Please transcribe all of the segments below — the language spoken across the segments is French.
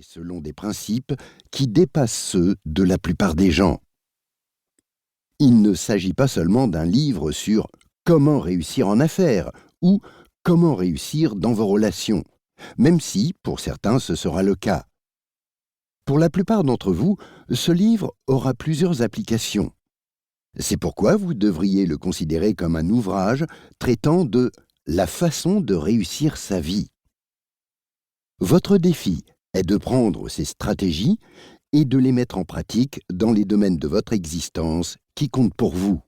et selon des principes qui dépassent ceux de la plupart des gens. Il ne s'agit pas seulement d'un livre sur comment réussir en affaires ou comment réussir dans vos relations, même si, pour certains, ce sera le cas. Pour la plupart d'entre vous, ce livre aura plusieurs applications. C'est pourquoi vous devriez le considérer comme un ouvrage traitant de la façon de réussir sa vie. Votre défi est de prendre ces stratégies et de les mettre en pratique dans les domaines de votre existence qui comptent pour vous.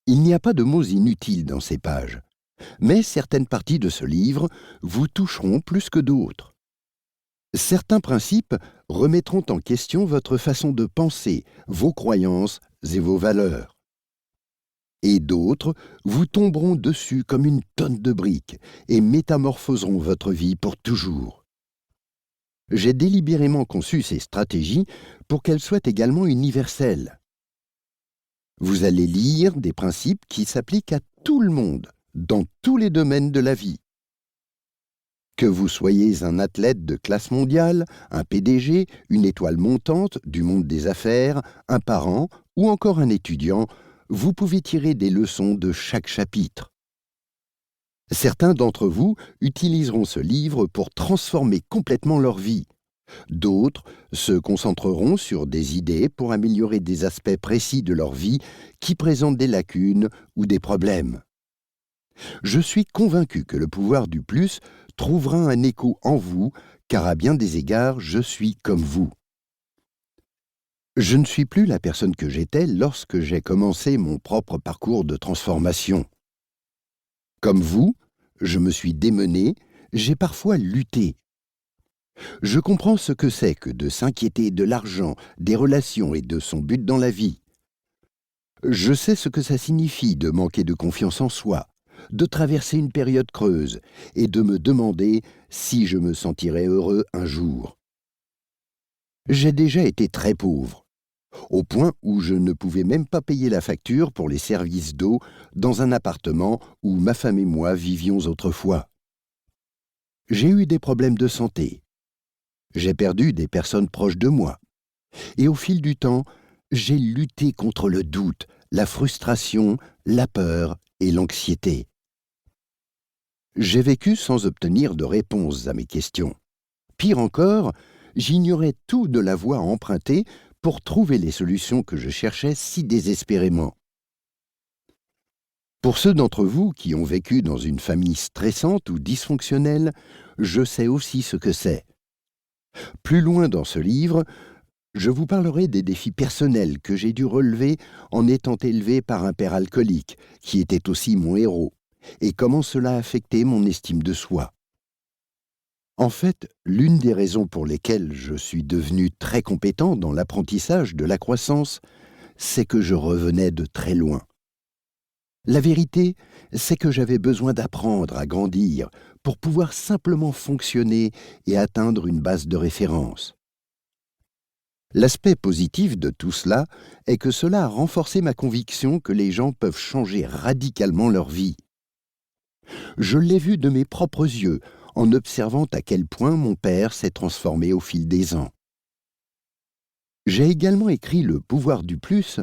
Il n'y a pas de mots inutiles dans ces pages, mais certaines parties de ce livre vous toucheront plus que d'autres. Certains principes remettront en question votre façon de penser, vos croyances et vos valeurs. Et d'autres vous tomberont dessus comme une tonne de briques et métamorphoseront votre vie pour toujours. J'ai délibérément conçu ces stratégies pour qu'elles soient également universelles. Vous allez lire des principes qui s'appliquent à tout le monde, dans tous les domaines de la vie. Que vous soyez un athlète de classe mondiale, un PDG, une étoile montante du monde des affaires, un parent ou encore un étudiant, vous pouvez tirer des leçons de chaque chapitre. Certains d'entre vous utiliseront ce livre pour transformer complètement leur vie. D'autres se concentreront sur des idées pour améliorer des aspects précis de leur vie qui présentent des lacunes ou des problèmes. Je suis convaincu que le pouvoir du plus trouvera un écho en vous, car à bien des égards, je suis comme vous. Je ne suis plus la personne que j'étais lorsque j'ai commencé mon propre parcours de transformation. Comme vous, je me suis démené, j'ai parfois lutté. Je comprends ce que c'est que de s'inquiéter de l'argent, des relations et de son but dans la vie. Je sais ce que ça signifie de manquer de confiance en soi, de traverser une période creuse et de me demander si je me sentirais heureux un jour. J'ai déjà été très pauvre, au point où je ne pouvais même pas payer la facture pour les services d'eau dans un appartement où ma femme et moi vivions autrefois. J'ai eu des problèmes de santé. J'ai perdu des personnes proches de moi. Et au fil du temps, j'ai lutté contre le doute, la frustration, la peur et l'anxiété. J'ai vécu sans obtenir de réponse à mes questions. Pire encore, j'ignorais tout de la voie empruntée pour trouver les solutions que je cherchais si désespérément. Pour ceux d'entre vous qui ont vécu dans une famille stressante ou dysfonctionnelle, je sais aussi ce que c'est. Plus loin dans ce livre, je vous parlerai des défis personnels que j'ai dû relever en étant élevé par un père alcoolique, qui était aussi mon héros, et comment cela a affecté mon estime de soi. En fait, l'une des raisons pour lesquelles je suis devenu très compétent dans l'apprentissage de la croissance, c'est que je revenais de très loin. La vérité, c'est que j'avais besoin d'apprendre à grandir pour pouvoir simplement fonctionner et atteindre une base de référence. L'aspect positif de tout cela est que cela a renforcé ma conviction que les gens peuvent changer radicalement leur vie. Je l'ai vu de mes propres yeux en observant à quel point mon père s'est transformé au fil des ans. J'ai également écrit Le pouvoir du plus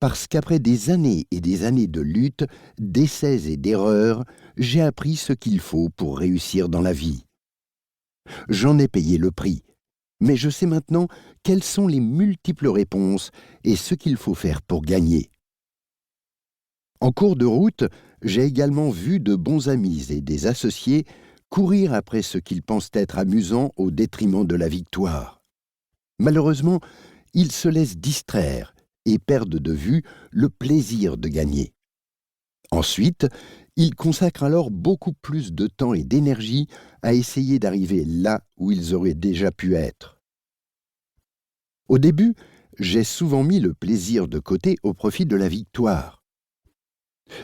parce qu'après des années et des années de lutte, d'essais et d'erreurs, j'ai appris ce qu'il faut pour réussir dans la vie. J'en ai payé le prix, mais je sais maintenant quelles sont les multiples réponses et ce qu'il faut faire pour gagner. En cours de route, j'ai également vu de bons amis et des associés courir après ce qu'ils pensent être amusant au détriment de la victoire. Malheureusement, ils se laissent distraire et perdent de vue le plaisir de gagner. Ensuite, ils consacrent alors beaucoup plus de temps et d'énergie à essayer d'arriver là où ils auraient déjà pu être. Au début, j'ai souvent mis le plaisir de côté au profit de la victoire.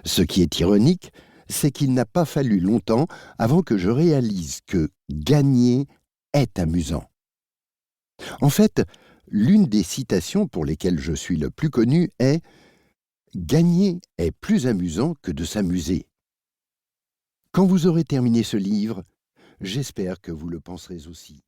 Ce qui est ironique, c'est qu'il n'a pas fallu longtemps avant que je réalise que gagner est amusant. En fait, l'une des citations pour lesquelles je suis le plus connu est « Gagner est plus amusant que de s'amuser ». Quand vous aurez terminé ce livre, j'espère que vous le penserez aussi.